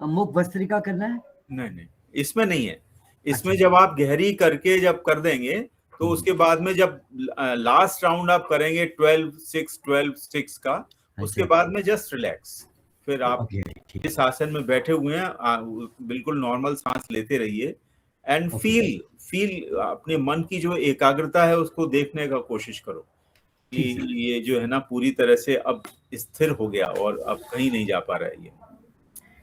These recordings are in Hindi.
मुख भस्त्रिका करना है? नहीं, इसमें नहीं है। इसमें अच्छा। जब आप गहरी करके जब कर देंगे तो उसके बाद में जब लास्ट राउंड आप करेंगे 12-6 का, उसके बाद में जस्ट रिलैक्स, फिर आप इस आसन में बैठे हुए हैं, बिल्कुल नॉर्मल सांस लेते रहिए एंड फील अपने मन की जो एकाग्रता है उसको देखने का कोशिश करो कि ये जो है ना पूरी तरह से अब स्थिर हो गया और अब कहीं नहीं जा पा रहा है ये।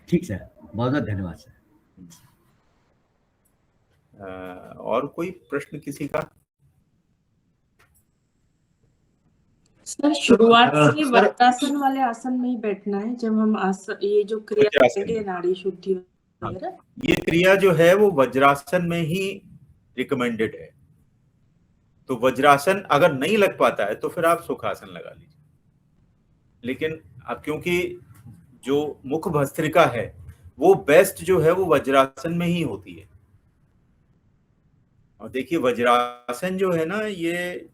ठीक सर, बहुत बहुत धन्यवाद सर। और कोई प्रश्न किसी का? सर शुरुआत से वज्रासन वाले आसन में ही बैठना है जब हम ये जो क्रिया करेंगे नाड़ी शुद्धि वगैरह? ये क्रिया जो है वो वज्रासन में ही रिकमेंडेड है। तो वज्रासन अगर नहीं लग पाता है तो फिर आप सुखासन लगा लीजिए, लेकिन अब क्योंकि जो मुख भस्त्रिका है वो बेस्ट जो है वो वज्रासन में ही होती है। और देखिए वज्रासन जो है ना ये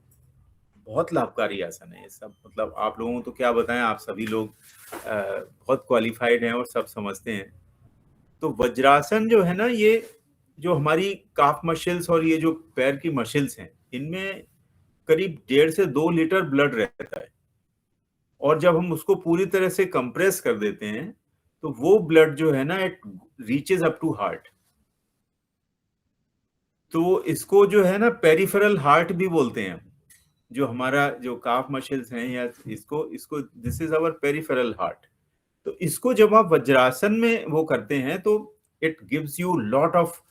बहुत लाभकारी आसन है। ये सब मतलब आप लोगों को तो क्या बताएं, आप सभी लोग बहुत क्वालिफाइड हैं और सब समझते हैं। तो वज्रासन जो है ना, ये जो हमारी काफ मसल्स और ये जो पैर की मसल्स हैं, इनमें करीब 1.5 से 2 लीटर ब्लड रहता है। और जब हम उसको पूरी तरह से कंप्रेस कर देते हैं तो वो ब्लड जो है ना it reaches up to heart. तो इसको जो है ना पेरिफेरल हार्ट भी बोलते हैं। जो हमारा जो काफ मसल्स हैं या इसको this is our peripheral heart. तो इसको जब आप वज्रासन में वो करते हैं तो it gives you lot of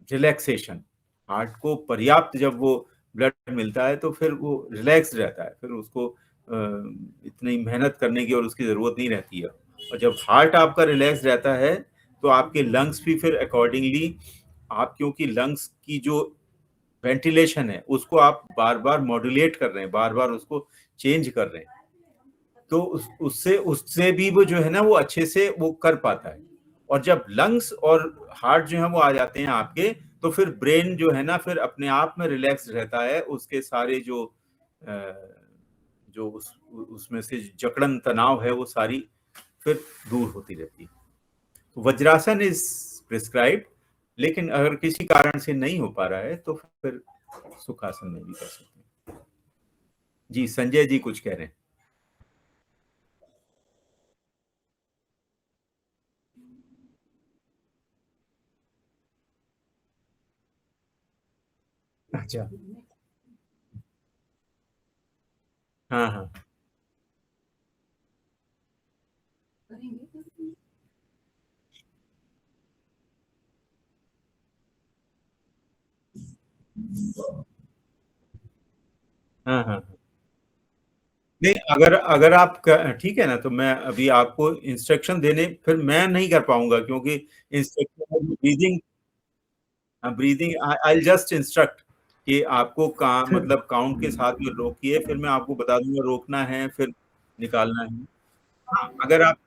relaxation. Heart को पर्याप्त जब वो ब्लड मिलता है तो फिर वो रिलैक्स रहता है, फिर उसको इतनी मेहनत करने की और उसकी जरूरत नहीं रहती है। और जब हार्ट आपका रिलैक्स रहता है तो आपके लंग्स भी फिर अकॉर्डिंगली, आप क्योंकि लंग्स की जो वेंटिलेशन है उसको आप बार बार मॉड्यूलेट कर रहे हैं, बार बार उसको चेंज कर रहे हैं, तो उससे भी वो जो है ना वो अच्छे से वो कर पाता है। और जब लंग्स और हार्ट जो है वो आ जाते हैं आपके, तो फिर ब्रेन जो है ना फिर अपने आप में रिलैक्स रहता है। उसके सारे जो उसमें से जकड़न तनाव है वो सारी फिर दूर होती रहती है। तो वज्रासन इज प्रिस्क्राइब्ड, लेकिन अगर किसी कारण से नहीं हो पा रहा है तो फिर सुखासन में भी कर सकते हैं। जी संजय जी कुछ कह रहे हैं। अच्छा, हाँ हाँ हाँ हाँ। नहीं, अगर आप ठीक है ना, तो मैं अभी आपको इंस्ट्रक्शन देने फिर मैं नहीं कर पाऊंगा क्योंकि instruction breathing I just instruct कि आपको मतलब काउंट के साथ में रोकिए, फिर मैं आपको बता दूंगा रोकना है फिर निकालना है। हाँ, अगर आप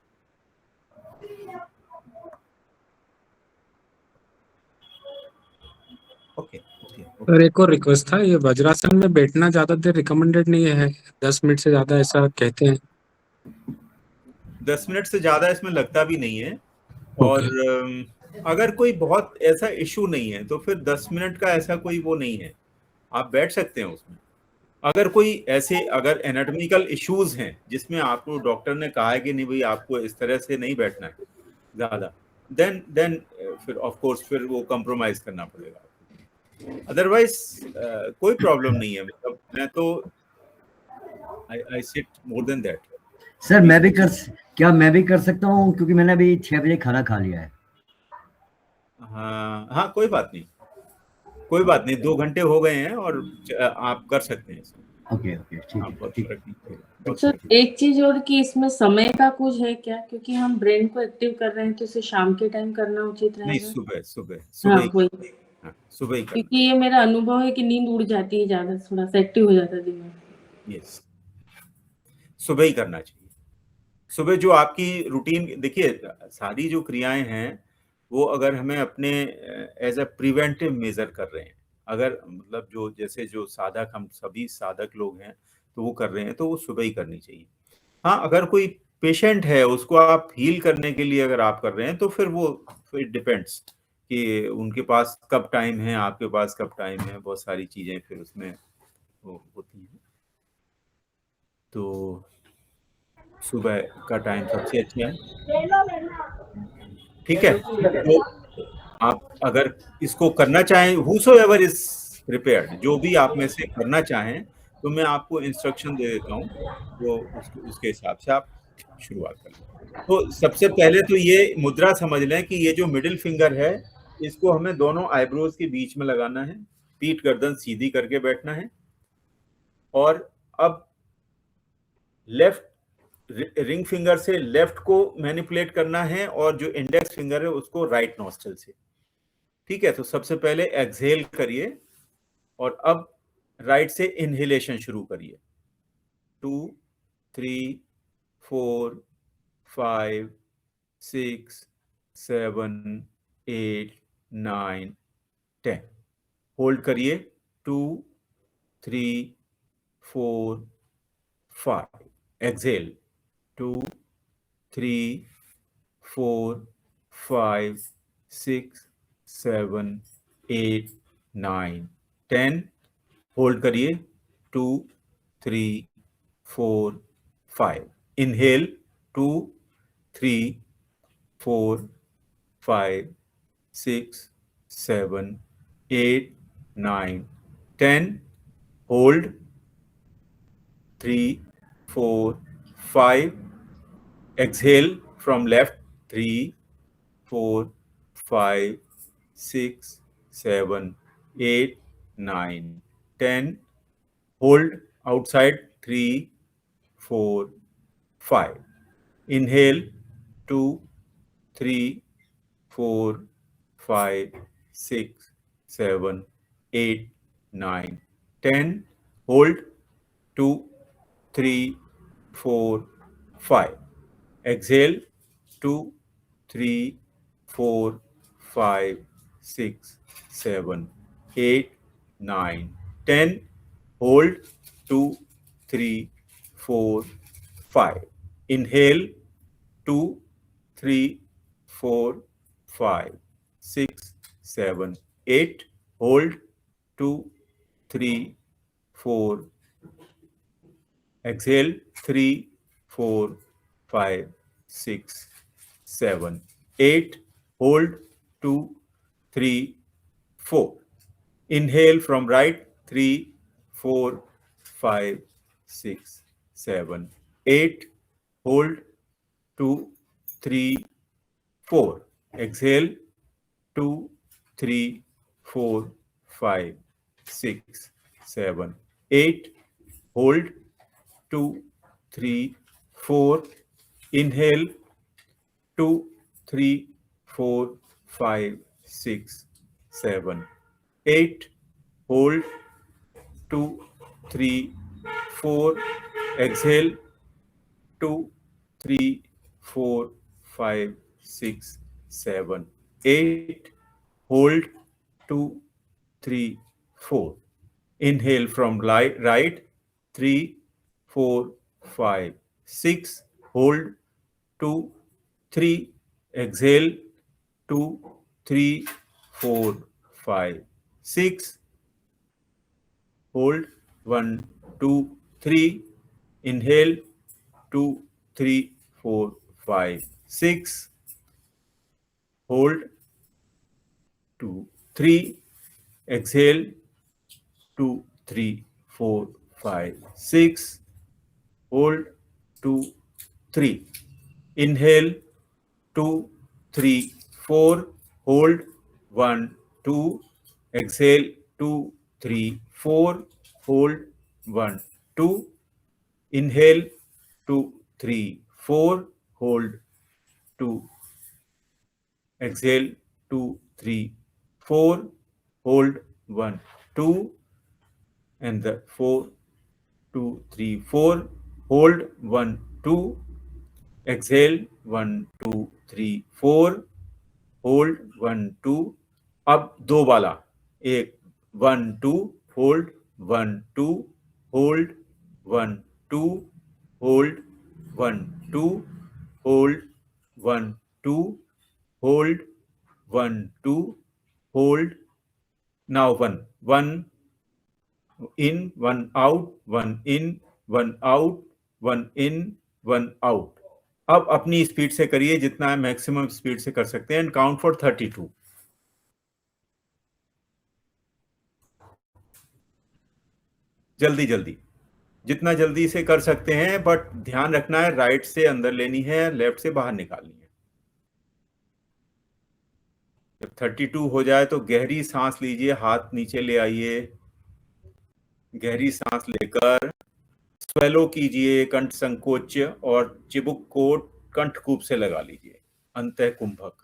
ओके। सर एक और रिक्वेस्ट था, ये वज्रासन में बैठना ज्यादा देर रिकमेंडेड नहीं है, 10 मिनट से ज्यादा ऐसा कहते हैं। 10 मिनट से ज्यादा इसमें लगता भी नहीं है। और अगर कोई बहुत ऐसा इशू नहीं है तो फिर 10 मिनट का ऐसा कोई वो नहीं है, आप बैठ सकते हैं उसमें। अगर कोई ऐसे अगर एनाटॉमिकल इश्यूज हैं जिसमें आपको डॉक्टर ने कहा है कि नहीं भाई आपको इस तरह से नहीं बैठना है ज्यादा, देन फिर ऑफ कोर्स फिर वो कॉम्प्रोमाइज करना पड़ेगा। अदरवाइज कोई प्रॉब्लम नहीं है। मतलब मैं तो I sit more than that. Sir क्या मैं भी कर सकता हूँ, क्योंकि मैंने अभी 6 बजे खाना खा लिया है। हाँ हाँ, कोई बात नहीं, 2 घंटे हो गए हैं और आप कर सकते हैं। ओके ठीक है। सर एक चीज और कि इसमें समय का कुछ है क्या, क्योंकि हम ब्रेन को एक्टिव कर रहे हैं तो इसे शाम के टाइम करना उचित रहेगा? नहीं, सुबह ही करना। क्योंकि ये मेरा अनुभव है कि नींद उड़ जाती है ज्यादा, थोड़ा सा एक्टिव हो जाता है दिमाग। यस, सुबह ही करना चाहिए। सुबह जो आपकी रूटीन, देखिए सारी जो क्रियाएं हैं वो अगर हमें अपने एज अ प्रिवेंटिव मेजर कर रहे हैं, अगर मतलब जो जैसे जो हम सभी साधक लोग हैं तो वो कर रहे हैं तो वो सुबह ही करनी चाहिए। हाँ, अगर कोई पेशेंट है उसको आप हील करने के लिए अगर आप कर रहे हैं तो फिर वो इट डिपेंड्स कि उनके पास कब टाइम है, आपके पास कब टाइम है, बहुत सारी चीजें फिर उसमें वो होती हैं। तो सुबह का टाइम सबसे अच्छा है, ठीक है। तो आप अगर इसको करना चाहें, whosoever is prepared, जो भी आप में से करना चाहें, तो मैं आपको इंस्ट्रक्शन दे देता हूँ, तो उसके हिसाब से आप शुरुआत कर लें। तो सबसे पहले तो ये मुद्रा समझ लें कि ये जो मिडिल फिंगर है, इसको हमें दोनों आईब्रोज के बीच में लगाना है, पीठ गर्दन सीधी करके बैठना है, और अब लेफ्ट रिंग फिंगर से लेफ्ट को मैनिपुलेट करना है और जो इंडेक्स फिंगर है उसको राइट नॉस्ट्रल से, ठीक है। तो सबसे पहले एक्सहेल करिए और अब राइट से इनहेलेशन शुरू करिए। 2 3 4 5 6 7 8 9 10। होल्ड करिए 2 3 4 5। एक्सहेल 2 3 4 5 6 7 8 9 10। होल्ड करिए 2 3 4 5। Inhale 2 3 4 5 6 7 8 9 10। Hold 3 4 5। exhale from left 3 4 5 6 7 8 9 10। hold outside 3 4 5। inhale 2 3 4 5 6 7 8 9 10। hold 2 3 4 5। exhale 2 3 4 5 6 7 8 9 10। hold 2 3 4 5। inhale 2 3 4 5 6 7 8। hold 2 3 4। exhale 3 4 5 6 7 8। hold 2 3 4। inhale from right 3 4 5 6 7 8। hold 2 3 4। exhale 2 3 4 5 6 7 8। hold 2 3 4। inhale 2 3 4 5 6 7 8। hold 2 3 4। exhale 2 3 4 5 6 7 8। hold 2 3 4। inhale from right 3 4 5 6। hold 2 3। exhale 2 3 4 5 6। hold 1 2 3। inhale 2 3 4 5 6। hold 2 3। exhale 2 3 4 5 6। hold 2 3। inhale 2 3 4। hold 1 2। exhale 2 3 4। hold 1 2। inhale 2 3 4। hold 2। exhale 2 3 4। hold 1 2। and the 4 2 3 4। hold 1 2। exhale 1 2 3 4। hold 1 2। अब दो वाला, एक 1 2। hold 1 2। hold 1 2। hold 1 2। Hold 1 2, hold 1 2, hold. Now 1 1 in 1 out, 1 in 1 out, 1 in 1 out. अब अपनी स्पीड से करिए, जितना है मैक्सिमम स्पीड से कर सकते हैं, एंड काउंट फॉर 32. जल्दी जल्दी, जितना जल्दी से कर सकते हैं, बट ध्यान रखना है राइट से अंदर लेनी है, लेफ्ट से बाहर निकालनी है. जब 32 हो जाए तो गहरी सांस लीजिए, हाथ नीचे ले आइए, गहरी सांस लेकर स्वेलो कीजिए कंठ संकोच, और चिबुक को कंठकूप से लगा लीजिए, अंतः कुंभक.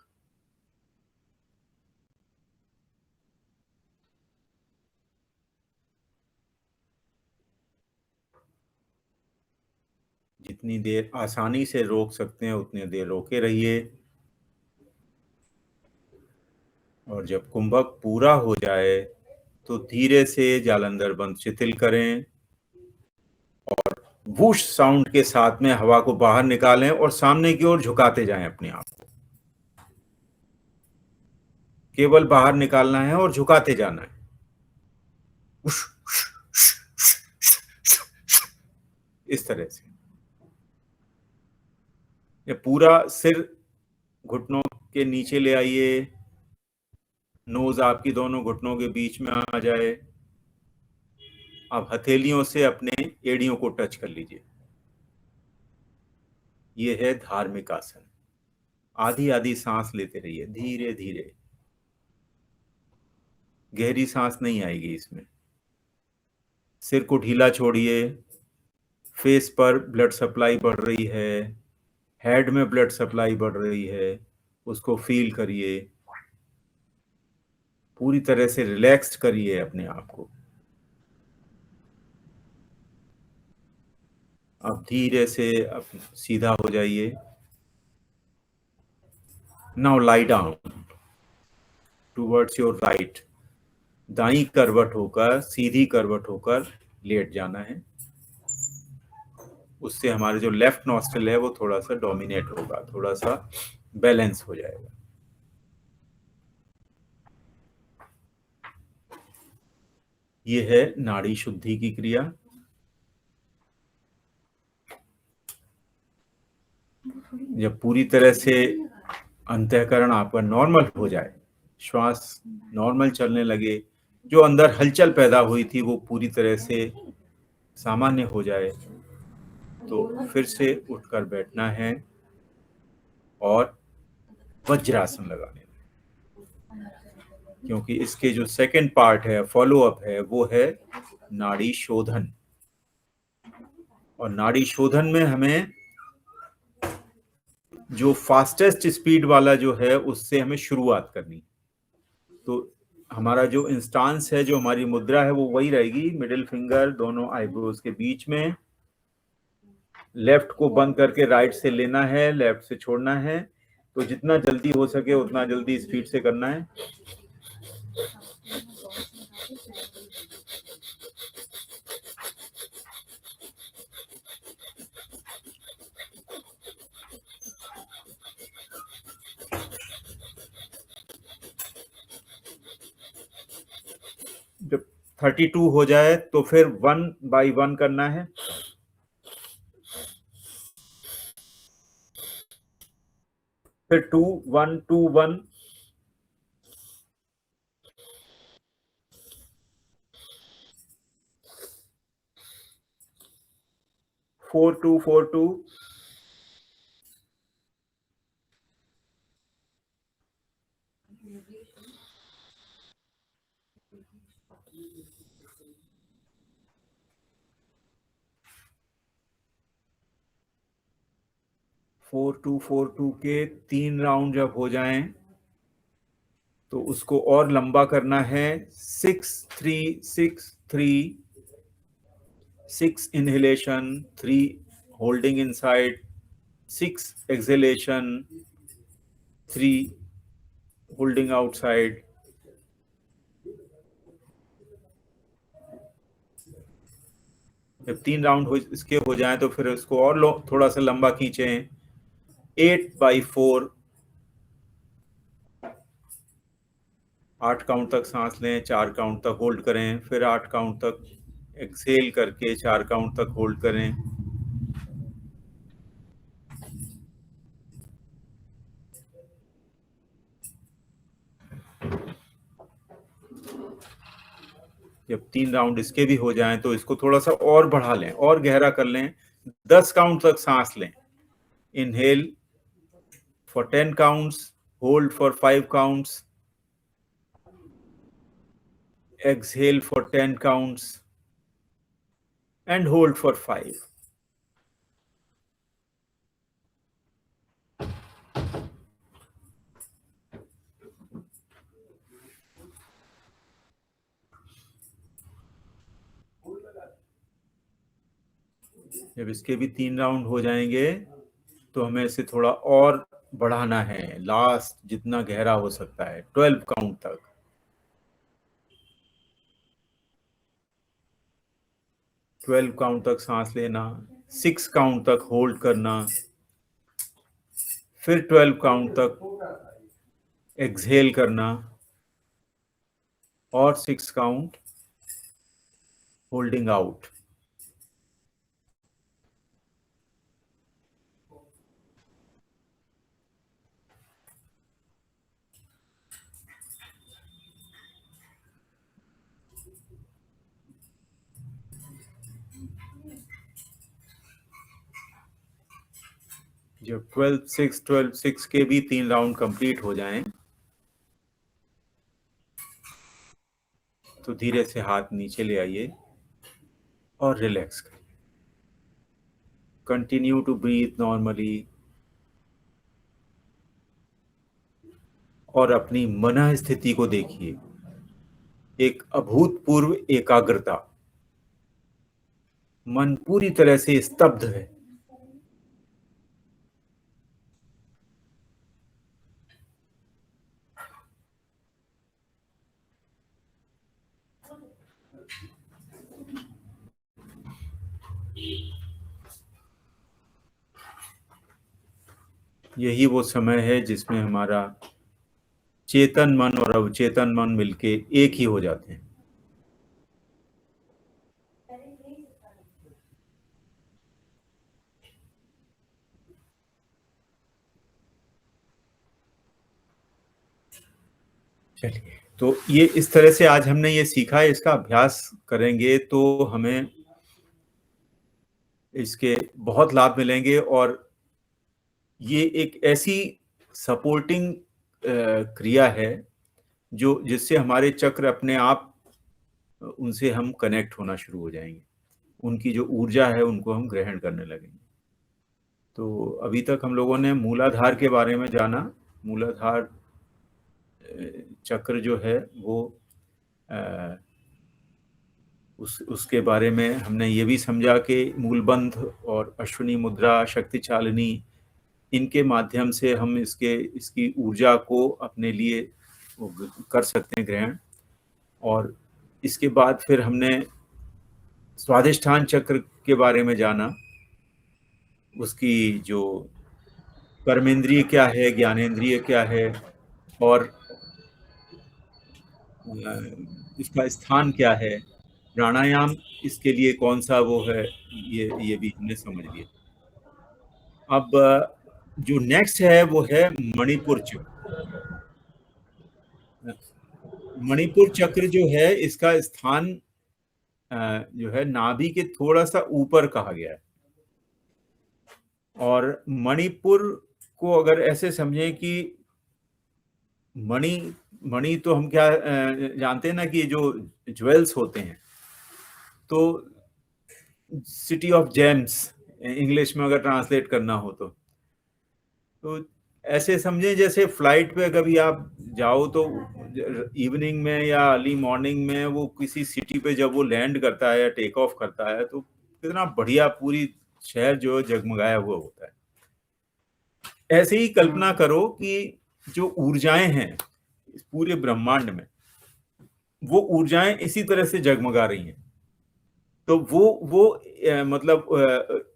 जितनी देर आसानी से रोक सकते हैं उतनी देर रोके रहिए, और जब कुंभक पूरा हो जाए तो धीरे से जालंधर बंद शिथिल करें, और वूश साउंड के साथ में हवा को बाहर निकालें और सामने की ओर झुकाते जाएं अपने आप को. केवल बाहर निकालना है और झुकाते जाना है. इस तरह से. ये पूरा सिर घुटनों के नीचे ले आइए, नोज आपकी दोनों घुटनों के बीच में आ जाए. आप हथेलियों से अपने एड़ियों को टच कर लीजिए. ये है धार्मिक आसन. आधी आधी सांस लेते रहिए, धीरे धीरे. गहरी सांस नहीं आएगी इसमें. सिर को ढीला छोड़िए, फेस पर ब्लड सप्लाई बढ़ रही है, हेड में ब्लड सप्लाई बढ़ रही है, उसको फील करिए. पूरी तरह से रिलैक्स्ड करिए अपने आप को. अब धीरे से सीधा हो जाइए. Now lie down towards your right. दाईं करवट होकर, सीधी करवट होकर लेट जाना है. उससे हमारे जो लेफ्ट नॉस्ट्रिल है वो थोड़ा सा डोमिनेट होगा, थोड़ा सा बैलेंस हो जाएगा. ये है नाड़ी शुद्धि की क्रिया. जब पूरी तरह से अंतःकरण आपका नॉर्मल हो जाए, श्वास नॉर्मल चलने लगे, जो अंदर हलचल पैदा हुई थी वो पूरी तरह से सामान्य हो जाए, तो फिर से उठकर बैठना है और वज्रासन लगाने हैं. क्योंकि इसके जो सेकंड पार्ट है, फॉलो अप है, वो है नाड़ी शोधन. और नाड़ी शोधन में हमें जो फास्टेस्ट स्पीड वाला जो है उससे हमें शुरुआत करनी. तो हमारा जो इंस्टांस है, जो हमारी मुद्रा है, वो वही रहेगी. मिडिल फिंगर दोनों आईब्रोज के बीच में, लेफ्ट को बंद करके राइट से लेना है, लेफ्ट से छोड़ना है. तो जितना जल्दी हो सके उतना जल्दी स्पीड से करना है. जब 32 हो जाए तो फिर 1 by 1 करना है. फिर 2 1 2 1, 4 2 4 2, 4 2 4 2 के 3 राउंड जब हो जाएं तो उसको और लंबा करना है. 6 3 6 3, 6 inhalation, 3 holding inside, 6 exhalation, 3 holding outside. जब 3 राउंड इसके हो जाएं तो फिर इसको और थोड़ा सा लंबा खींचें. 8/4, 8 काउंट तक सांस लें, 4 काउंट तक होल्ड करें, फिर 8 काउंट तक एक्सेल करके 4 काउंट तक होल्ड करें। जब 3 राउंड इसके भी हो जाएं तो इसको थोड़ा सा और बढ़ा लें और गहरा कर लें। 10 काउंट तक सांस लें। Inhale for 10 counts, hold for 5 counts, exhale for 10 counts and hold for 5. जब इसके भी 3 राउंड हो जाएंगे तो हमें इसे थोड़ा और बढ़ाना है, लास्ट जितना गहरा हो सकता है, 12 काउंट तक। 12 काउंट तक सांस लेना, 6 काउंट तक होल्ड करना, फिर 12 काउंट तक एक्सहेल करना और 6 काउंट होल्डिंग आउट। जब 12-6 के भी 3 राउंड कंप्लीट हो जाएं तो धीरे से हाथ नीचे ले आइए और रिलैक्स करिए। कंटिन्यू टू ब्रीथ नॉर्मली और अपनी मन स्थिति को देखिए, एक अभूतपूर्व एकाग्रता, मन पूरी तरह से स्तब्ध है। यही वो समय है जिसमें हमारा चेतन मन और अवचेतन मन मिलके एक ही हो जाते हैं। चलिए, तो ये इस तरह से आज हमने ये सीखा है, इसका अभ्यास करेंगे तो हमें इसके बहुत लाभ मिलेंगे और ये एक ऐसी सपोर्टिंग क्रिया है जो जिससे हमारे चक्र अपने आप उनसे हम कनेक्ट होना शुरू हो जाएंगे, उनकी जो ऊर्जा है उनको हम ग्रहण करने लगेंगे। तो अभी तक हम लोगों ने मूलाधार के बारे में जाना। मूलाधार चक्र जो है वो उसके बारे में हमने ये भी समझा कि मूलबंध और अश्विनी मुद्रा, शक्ति चालिनी, इनके माध्यम से हम इसकी ऊर्जा को अपने लिए कर सकते हैं ग्रहण। और इसके बाद फिर हमने स्वाधिष्ठान चक्र के बारे में जाना, उसकी जो कर्मेंद्रिय क्या है, ज्ञानेंद्रिय क्या है और इसका स्थान क्या है, प्राणायाम इसके लिए कौन सा वो है, ये भी हमने समझ लिया। अब जो नेक्स्ट है वो है मणिपुर चक्र। मणिपुर चक्र जो है इसका स्थान जो है नाभि के थोड़ा सा ऊपर कहा गया है। और मणिपुर को अगर ऐसे समझें कि मणि तो हम क्या जानते हैं ना कि जो ज्वेल्स होते हैं, तो सिटी ऑफ जेम्स इंग्लिश में अगर ट्रांसलेट करना हो तो ऐसे समझें जैसे फ्लाइट पे कभी आप जाओ तो इवनिंग में या अर्ली मॉर्निंग में वो किसी सिटी पे जब वो लैंड करता है या टेक ऑफ करता है तो कितना बढ़िया पूरी शहर जो जगमगाया हुआ होता है। ऐसे ही कल्पना करो कि जो ऊर्जाएं हैं इस पूरे ब्रह्मांड में, वो ऊर्जाएं इसी तरह से जगमगा रही हैं। तो वो मतलब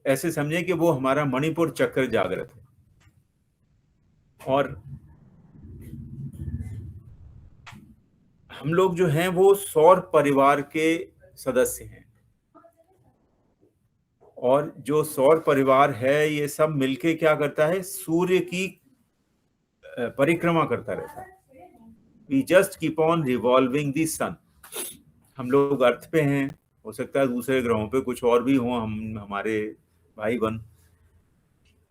ऐसे समझें कि वो हमारा मणिपुर चक्र जागृत है। और हम लोग जो हैं वो सौर परिवार के सदस्य हैं, और जो सौर परिवार है ये सब मिलके क्या करता है, सूर्य की परिक्रमा करता रहता है। We just keep on revolving the sun. हम लोग अर्थ पे हैं, हो सकता है दूसरे ग्रहों पे कुछ और भी हों, हम हमारे भाई बहन,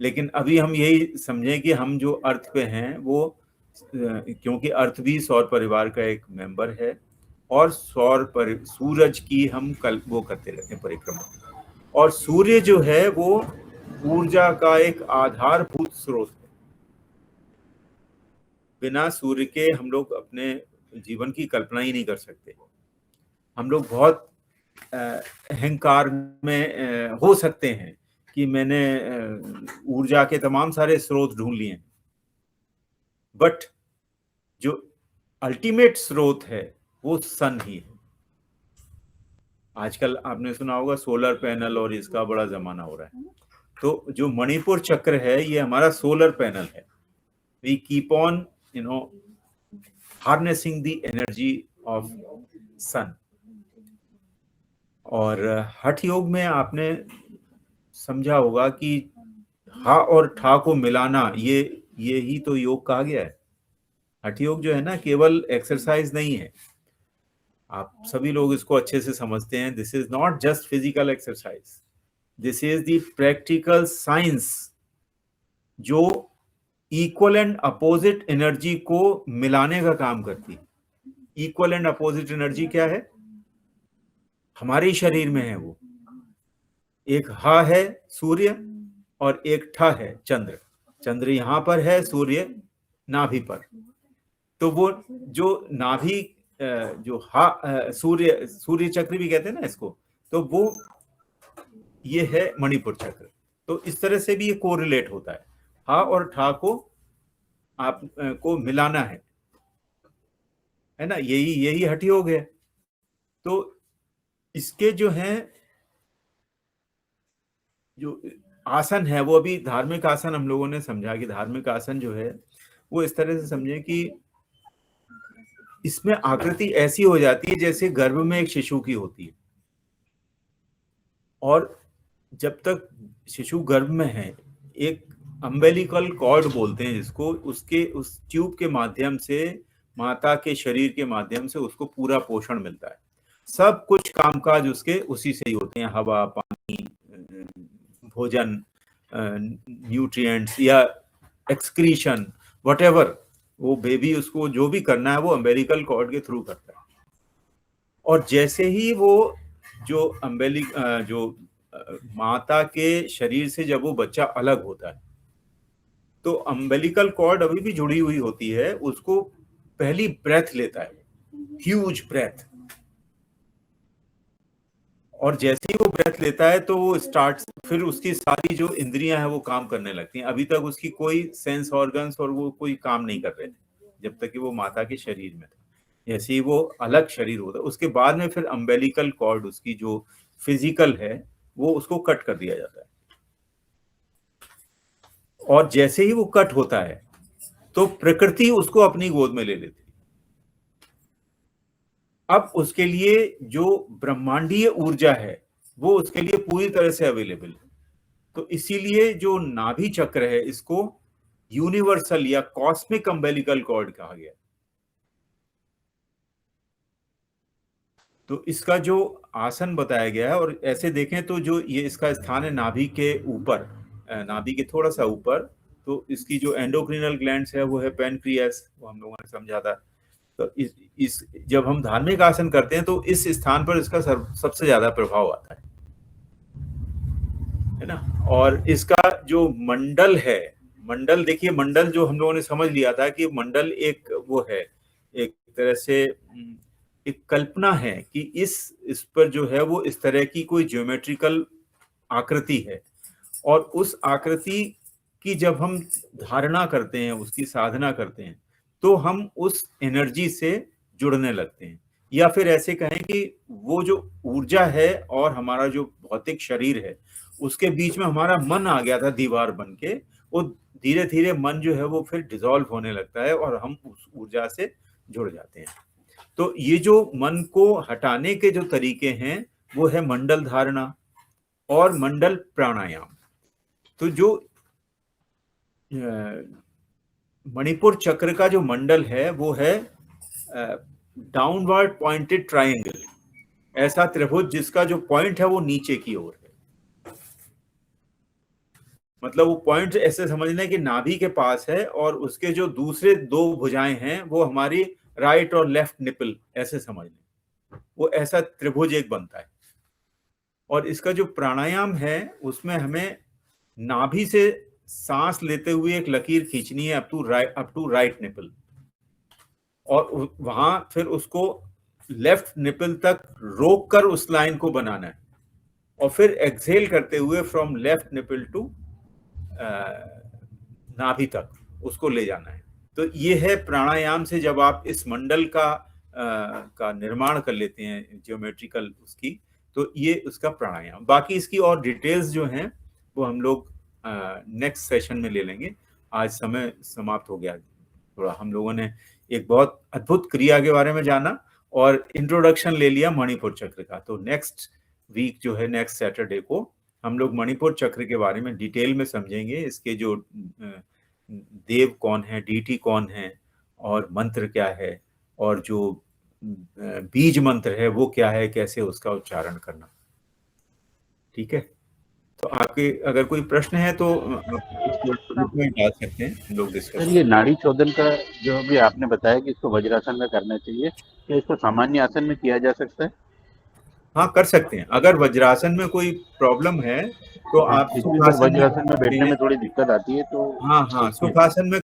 लेकिन अभी हम यही समझें कि हम जो अर्थ पे हैं वो क्योंकि अर्थ भी सौर परिवार का एक मेंबर है, और सूरज की हम वो करते रहते हैं परिक्रमा, और सूर्य जो है वो ऊर्जा का एक आधारभूत स्रोत है। बिना सूर्य के हम लोग अपने जीवन की कल्पना ही नहीं कर सकते। हम लोग बहुत अहंकार में हो सकते हैं कि मैंने ऊर्जा के तमाम सारे स्रोत ढूंढ लिए, बट जो अल्टीमेट स्रोत है वो सन ही है। आजकल आपने सुना होगा सोलर पैनल और इसका बड़ा जमाना हो रहा है, तो जो मणिपुर चक्र है ये हमारा सोलर पैनल है। We keep on harnessing the energy of sun. और हठ योग में आपने समझा होगा कि हा और ठा को मिलाना, ये ही तो योग कहा गया है। हठ योग जो है ना, केवल एक्सरसाइज नहीं है, आप सभी लोग इसको अच्छे से समझते हैं। This is not just physical exercise, this is the practical science जो इक्वल एंड अपोजिट एनर्जी को मिलाने का काम करती है। इक्वल एंड अपोजिट एनर्जी क्या है? हमारे शरीर में है वो। एक हा है सूर्य और एक ठा है चंद्र। चंद्र यहां पर है, सूर्य नाभि पर। तो वो जो नाभि जो हा सूर्य चक्र भी कहते हैं ना इसको, तो वो ये है मणिपुर चक्र। तो इस तरह से भी ये कोरिलेट होता है। हा और ठा को आप को मिलाना है ना, यही हठ योग है। तो इसके जो है जो आसन है वो, अभी धार्मिक आसन हम लोगों ने समझा कि धार्मिक आसन जो है वो इस तरह से समझे कि इसमें आकृति ऐसी हो जाती है जैसे गर्भ में एक शिशु की होती है, और जब तक शिशु गर्भ में है एक अम्बेलिकल कॉर्ड बोलते हैं जिसको, उसके उस ट्यूब के माध्यम से, माता के शरीर के माध्यम से उसको पूरा पोषण मिलता है। सब कुछ कामकाज उसके उसी से ही होते हैं, हवा, पानी, भोजन, न्यूट्रिएंट्स या एक्सक्रीशन, व्हाटएवर, वो बेबी उसको जो भी करना है वो अम्बेलिकल कॉर्ड के थ्रू करता है। और जैसे ही वो जो माता के शरीर से जब वो बच्चा अलग होता है तो अम्बेलिकल कॉर्ड अभी भी जुड़ी हुई होती है, उसको पहली ब्रेथ लेता है, ह्यूज ब्रेथ। और जैसे ही वो ब्रेथ लेता है तो वो फिर उसकी सारी जो इंद्रियां हैं वो काम करने लगती हैं। अभी तक उसकी कोई सेंस ऑर्गन्स और वो कोई काम नहीं कर रहे थे जब तक कि वो माता के शरीर में था। जैसे ही वो अलग शरीर होता है उसके बाद में फिर अम्बेलिकल कॉर्ड, उसकी जो फिजिकल है, वो उसको कट कर दिया जाता है। और जैसे ही वो कट होता है तो प्रकृति उसको अपनी गोद में ले लेती है। अब उसके लिए जो ब्रह्मांडीय ऊर्जा है वो उसके लिए पूरी तरह से अवेलेबल है। तो इसीलिए जो नाभि चक्र है इसको यूनिवर्सल या कॉस्मिक अम्बेलिकल कॉर्ड कहा गया। तो इसका जो आसन बताया गया है, और ऐसे देखें तो जो ये इसका स्थान है नाभि के ऊपर, नाभि के थोड़ा सा ऊपर, तो इसकी जो एंडोक्रिनल ग्लैंड्स है वो है पैनक्रियास, वो हम लोगों ने समझा था। तो इस जब हम धार्मिक आसन करते हैं तो इस स्थान पर इसका सबसे ज्यादा प्रभाव आता है ना। और इसका जो मंडल है, मंडल देखिए, मंडल जो हम लोगों ने समझ लिया था कि मंडल एक वो है, एक तरह से एक कल्पना है कि इस पर जो है वो इस तरह की कोई ज्योमेट्रिकल आकृति है, और उस आकृति की जब हम धारणा करते हैं, उसकी साधना करते हैं, तो हम उस एनर्जी से जुड़ने लगते हैं। या फिर ऐसे कहें कि वो जो ऊर्जा है और हमारा जो भौतिक शरीर है उसके बीच में हमारा मन आ गया था दीवार बन के, वो धीरे धीरे मन जो है वो फिर डिसॉल्व होने लगता है और हम उस ऊर्जा से जुड़ जाते हैं। तो ये जो मन को हटाने के जो तरीके हैं वो है मंडल धारणा और मंडल प्राणायाम। तो जो मणिपुर चक्र का जो मंडल है वो है डाउनवर्ड पॉइंटेड ट्रायंगल, ऐसा त्रिभुज जिसका जो पॉइंट है वो नीचे की ओर है। मतलब वो पॉइंट ऐसे समझना है कि नाभि के पास है और उसके जो दूसरे दो भुजाएं हैं वो हमारी राइट और लेफ्ट निपल, ऐसे समझना, वो ऐसा त्रिभुज एक बनता है। और इसका जो प्राणायाम है उसमें हमें नाभि से सांस लेते हुए एक लकीर खींचनी है अप टू राइट निपल, और वहां फिर उसको लेफ्ट निपल तक रोक कर उस लाइन को बनाना है, और फिर एक्सहेल करते हुए फ्रॉम लेफ्ट निपल टू नाभि तक उसको ले जाना है। तो ये है प्राणायाम से जब आप इस मंडल का निर्माण कर लेते हैं ज्योमेट्रिकल उसकी, तो ये उसका प्राणायाम। बाकी इसकी और डिटेल्स जो हैं वो हम लोग नेक्स्ट सेशन में ले लेंगे। आज समय समाप्त हो गया। थोड़ा हम लोगों ने एक बहुत अद्भुत क्रिया के बारे में जाना और इंट्रोडक्शन ले लिया मणिपुर चक्र का। तो नेक्स्ट वीक जो है, नेक्स्ट सैटरडे को हम लोग मणिपुर चक्र के बारे में डिटेल में समझेंगे। इसके जो देव कौन है, डीटी कौन है, और मंत्र क्या है, और जो बीज मंत्र है वो क्या है, कैसे उसका उच्चारण करना। ठीक है, तो आपके अगर कोई प्रश्न है तो इसमें डाल सकते हैं, लोग डिस्कस। सर, ये नाड़ी शोधन का जो भी आपने बताया कि इसको वज्रासन में करना चाहिए, क्या इसको सामान्य आसन में किया जा सकता है? हाँ, कर सकते हैं। अगर वज्रासन में कोई प्रॉब्लम है तो आप वज्रासन में बैठने में थोड़ी दिक्कत आती है, तो हाँ सुखासन में